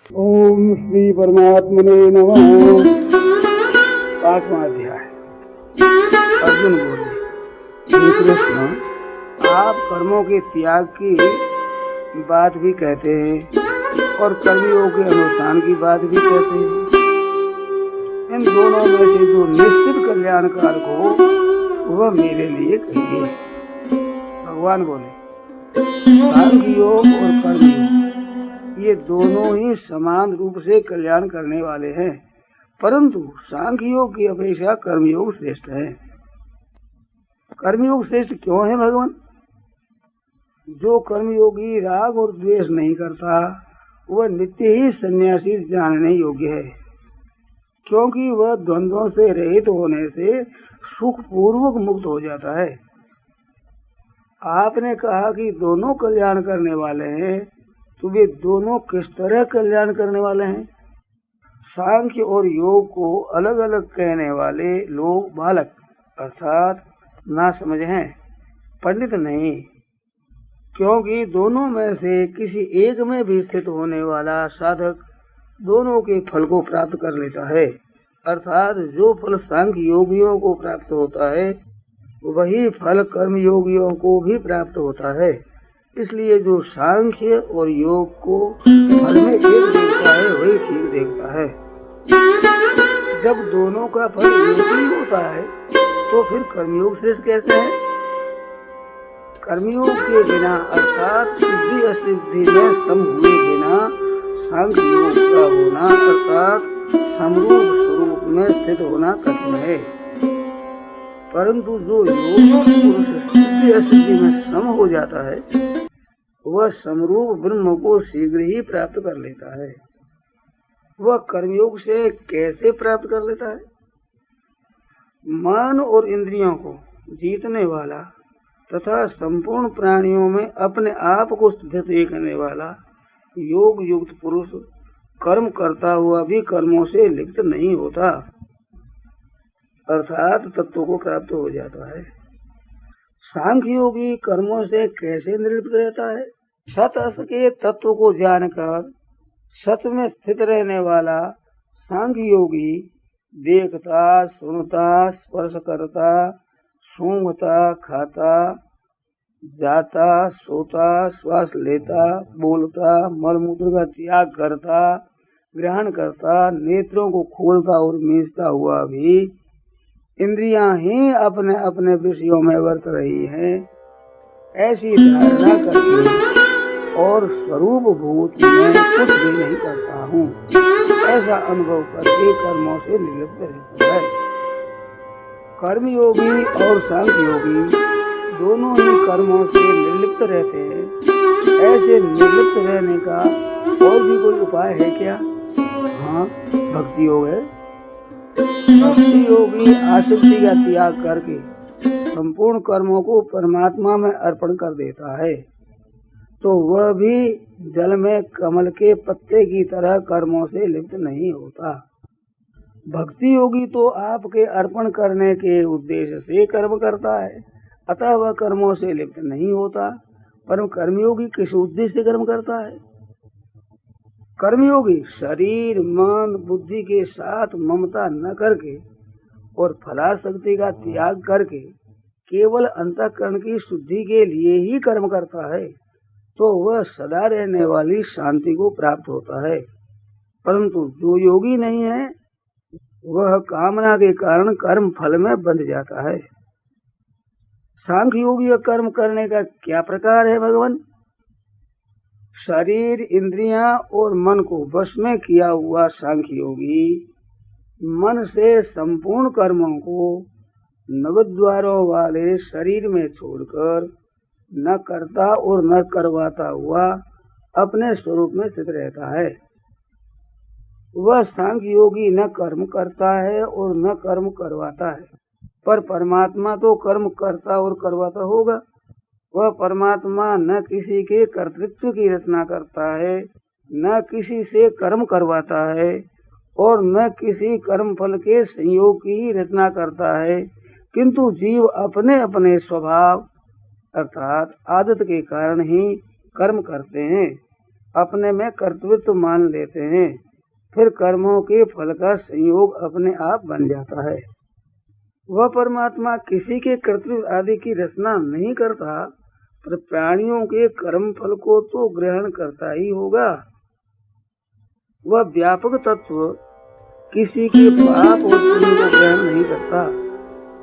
ओम श्री परमात्मने नमः। 5वां अध्याय। अर्जुन बोले, हे कृष्ण, आप कर्मों के त्याग की बात भी कहते हैं और कर्मयोग के अनुष्ठान की बात भी कहते हैं। इन दोनों में से जो निश्चित कल्याणकारक हो वह मेरे लिए कहिए। भगवान बोले, सांख्य योग और कर्मयोग ये दोनों ही समान रूप से कल्याण करने वाले हैं, परंतु सांख्य योग की अपेक्षा कर्मयोग श्रेष्ठ है। कर्मयोग श्रेष्ठ क्यों है भगवान? जो कर्मयोगी राग और द्वेष नहीं करता वह नित्य ही सन्यासी जानने योग्य है, क्योंकि वह द्वंद्वों से रहित होने से सुख पूर्वक मुक्त हो जाता है। आपने कहा कि दोनों कल्याण करने वाले हैं, तो वे दोनों किस तरह कल्याण करने वाले हैं? सांख्य और योग को अलग अलग कहने वाले लोग बालक अर्थात ना समझ हैं, पंडित नहीं, क्योंकि दोनों में से किसी एक में भी स्थित होने वाला साधक दोनों के फल को प्राप्त कर लेता है। अर्थात जो फल सांख्य योगियों को प्राप्त होता है वही फल कर्म योगियों को भी प्राप्त होता है। इसलिए जो सांख्य और योग को फल में एक देखता है वही ठीक देखता है। जब दोनों का फल एक ही होता है तो फिर कर्मयोग श्रेष्ठ कैसे है? कर्मयोग के बिना अर्थात सिद्धि असिद्धि में सम हुए बिना सांख्य योग का होना अर्थात समरूप स्वरूप में स्थित होना कठिन है, परंतु जो योग पुरुष सिद्धि असिद्धि में सम हो जाता है वह समरूप ब्रह्म को शीघ्र ही प्राप्त कर लेता है। वह कर्मयोग से कैसे प्राप्त कर लेता है? मन और इंद्रियों को जीतने वाला तथा संपूर्ण प्राणियों में अपने आप को स्थित देखने वाला योग युक्त पुरुष कर्म करता हुआ भी कर्मों से लिप्त नहीं होता, अर्थात तत्व को प्राप्त हो जाता है। सांख्य योगी कर्मों से कैसे निर्लिप्त रहता है? सत असत के तत्व को जानकर सत में स्थित रहने वाला सांख्य योगी देखता, सुनता, स्पर्श करता, सूंघता, खाता, जाता, सोता, श्वास लेता, बोलता, मलमूत्र का त्याग करता, ग्रहण करता, नेत्रों को खोलता और मींचता हुआ भी इंद्रियां ही अपने अपने विषयों में वर्त रही हैं, ऐसी धारणा करके और स्वरूप भूत में कुछ भी नहीं करता हूँ, ऐसा अनुभव करके कर्मों से निर्लिप्त रहता है। कर्मयोगी और सांख्य योगी दोनों ही कर्मों से निर्लिप्त रहते हैं। ऐसे निर्लिप्त रहने का और भी कोई उपाय है क्या? हाँ, भक्ति योग है। भक्ति योगी आसक्ति का त्याग करके संपूर्ण कर्मों को परमात्मा में अर्पण कर देता है, तो वह भी जल में कमल के पत्ते की तरह कर्मों से लिप्त नहीं होता। भक्ति योगी तो आपके अर्पण करने के उद्देश्य से कर्म करता है, अतः वह कर्मों से लिप्त नहीं होता, पर कर्मयोगी किस उद्देश्य से कर्म करता है? कर्मयोगी शरीर मन बुद्धि के साथ ममता न करके और फलाशक्ति का त्याग करके केवल अंतःकरण की शुद्धि के लिए ही कर्म करता है, तो वह सदा रहने वाली शांति को प्राप्त होता है। परंतु जो योगी नहीं है वह कामना के कारण कर्म फल में बंध जाता है। सांख्य योगी का कर्म करने का क्या प्रकार है भगवान? शरीर इंद्रियां और मन को वश में किया हुआ सांख्य योगी मन से संपूर्ण कर्मों को नवद्वारों वाले शरीर में छोड़कर न करता और न करवाता हुआ अपने स्वरूप में स्थित रहता है। वह सांख्य योगी न कर्म करता है और न कर्म करवाता है, पर परमात्मा तो कर्म करता और करवाता होगा। वह परमात्मा न किसी के कर्तृत्व की रचना करता है, न किसी से कर्म करवाता है और न किसी कर्म फल के संयोग की ही रचना करता है, किंतु जीव अपने अपने स्वभाव अर्थात आदत के कारण ही कर्म करते हैं। अपने में कर्तृत्व मान लेते हैं, फिर कर्मों के फल का संयोग अपने आप बन जाता है। वह परमात्मा किसी के कर्तृत्व आदि की रचना नहीं करता, पर प्राणियों के कर्म फल को तो ग्रहण करता ही होगा। वह व्यापक तत्व किसी के पाप और पुण्य को ग्रहण नहीं करता,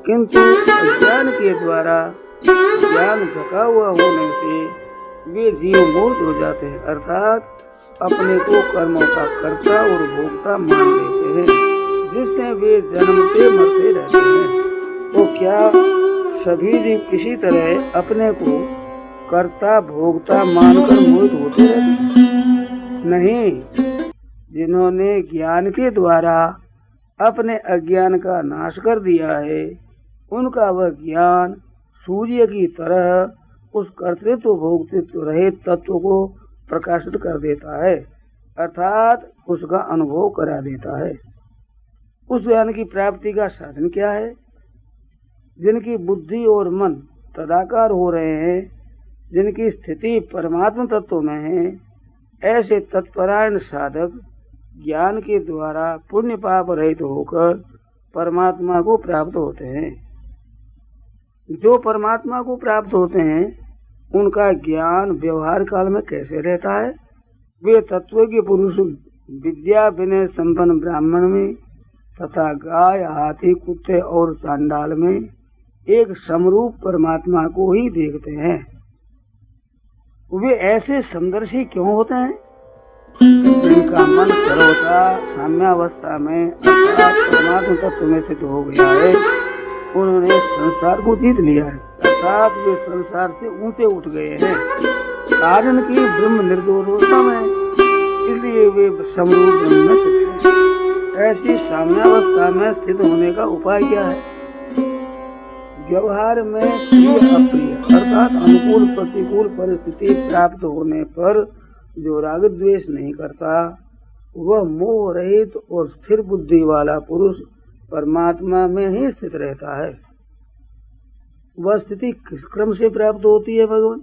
किंतु अज्ञान के द्वारा ज्ञान ढका हुआ होने से वे जीव मूर्त हो जाते हैं, अर्थात अपने को कर्मों का कर्ता और भोक्ता मान लेते हैं, जिससे वे जन्मते मरते रहते हैं। तो क्या सभी जीव किसी तरह अपने को कर्ता भोक्ता मानकर मोहित होते रहते? नहीं, जिन्होंने ज्ञान के द्वारा अपने अज्ञान का नाश कर दिया है, उनका वह ज्ञान सूर्य की तरह उस कर्तृत्व भोक्तृत्व रहित तत्व को प्रकाशित कर देता है, अर्थात उसका अनुभव करा देता है। उस ज्ञान की प्राप्ति का साधन क्या है? जिनकी बुद्धि और मन तदाकार हो रहे हैं, जिनकी स्थिति परमात्मा तत्व में है, ऐसे तत्परायण साधक ज्ञान के द्वारा पुण्य पाप रहित होकर परमात्मा को प्राप्त होते हैं। जो परमात्मा को प्राप्त होते हैं, उनका ज्ञान व्यवहार काल में कैसे रहता है? वे तत्वज्ञ पुरुष विद्या विनय संपन्न ब्राह्मण में तथा गाय हाथी कुत्ते और चांडाल में एक समरूप परमात्मा को ही देखते हैं। वे ऐसे समदर्शी क्यों होते हैं? जिनका मन सर्वथा साम्यावस्था में अर्थात परमात्मा तत्व में स्थित हो गया है, उन्होंने संसार को जीत लिया है, अर्थात वे संसार से ऊंचे उठ गए हैं। कारण की ब्रह्म निर्दोषता में, इसलिए वे समरूप ब्रह्म में स्थित हैं। ऐसी साम्यावस्था में स्थित होने का उपाय क्या है? व्यवहार में प्रिय अप्रिय अर्थात अनुकूल प्रतिकूल परिस्थिति प्राप्त होने पर जो राग द्वेष नहीं करता, वह मोह रहित और स्थिर बुद्धि वाला पुरुष परमात्मा में ही स्थित रहता है। वह स्थिति किस क्रम से प्राप्त होती है भगवान?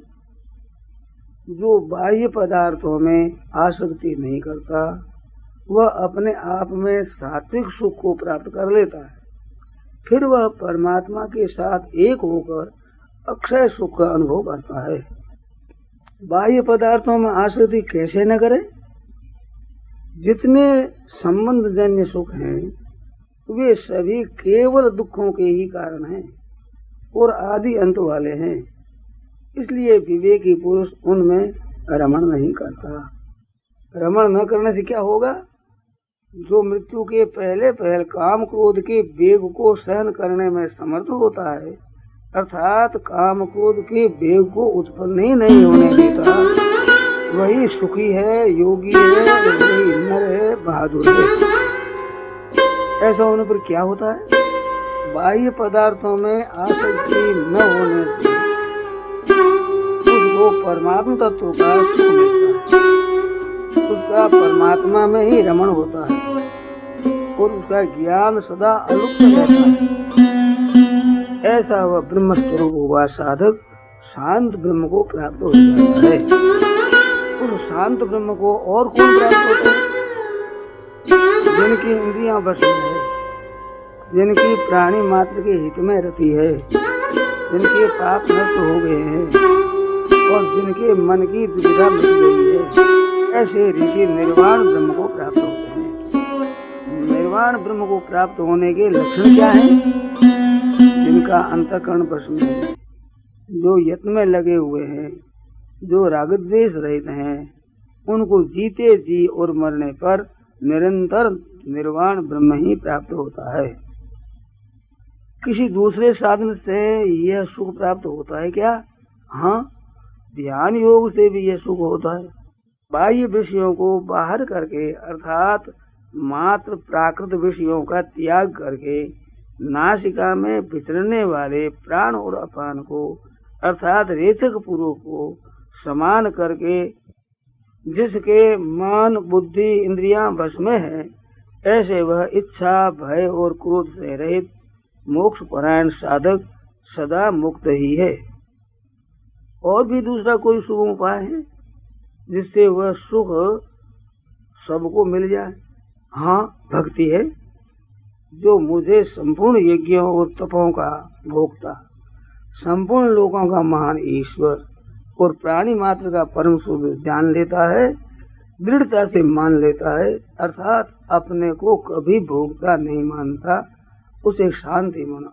जो बाह्य पदार्थों में आसक्ति नहीं करता, वह अपने आप में सात्विक सुख को प्राप्त कर लेता है, फिर वह परमात्मा के साथ एक होकर अक्षय सुख का अनुभव करता है। बाह्य पदार्थों में आसक्ति कैसे न करे? जितने संबंध जन्य सुख हैं, वे सभी केवल दुखों के ही कारण हैं और आदि अंत वाले हैं। इसलिए विवेकी पुरुष उनमें रमण नहीं करता। रमण न करने से क्या होगा? जो मृत्यु के पहले पहल काम क्रोध के वेग को सहन करने में समर्थ होता है, अर्थात काम क्रोध के वेग को उत्पन्न ही नहीं होने देता, वही सुखी है, योगी है, वही नर है, बहादुर है। ऐसा होने पर क्या होता है? बाह्य पदार्थों में आसक्ति न होने से उसको परमात्मा तत्व का सुख मिलता है, उसका परमात्मा में ही रमण होता है और उसका ज्ञान सदा अलुप्त रहता है। ऐसा वह ब्रह्म स्वरूप हुआ साधक शांत ब्रह्म को प्राप्त हो जाता है। उस शांत ब्रह्म को और कौन प्राप्त होता है? जिनकी इंद्रियां वश में है, जिनकी प्राणी मात्र के हित में रहती है, जिनके पाप नष्ट हो गए हैं और जिनके मन की दुविधा मिट गई है, ऐसे ऋषि निर्वाण ब्रह्म को प्राप्त होते हैं। निर्वाण ब्रह्म को प्राप्त होने के लक्षण क्या हैं? जिनका अंतःकरण वश में है, जो यत्न में लगे हुए हैं, जो राग द्वेष रहित हैं, उनको जीते जी और मरने पर निरंतर निर्वाण ब्रह्म ही प्राप्त होता है। किसी दूसरे साधन से यह सुख प्राप्त होता है क्या? हाँ, ध्यान योग से भी यह सुख होता है। बाह्य विषयों को बाहर करके अर्थात मात्र प्राकृत विषयों का त्याग करके नासिका में विचरने वाले प्राण और अपान को अर्थात रेचक पुरों को समान करके जिसके मन बुद्धि इंद्रियां वश में है, ऐसे वह इच्छा भय और क्रोध से रहित मोक्ष परायण साधक सदा मुक्त ही है। और भी दूसरा कोई शुभ उपाय है? जिससे वह सुख सबको मिल जाए। हाँ, भक्ति है जो मुझे संपूर्ण यज्ञों और तपों का भोक्ता, संपूर्ण लोकों का महान ईश्वर और प्राणी मात्र का परम स्वरूप जान लेता है, दृढ़ता से मान लेता है, अर्थात अपने को कभी भोक्ता नहीं मानता, उसे शांति मन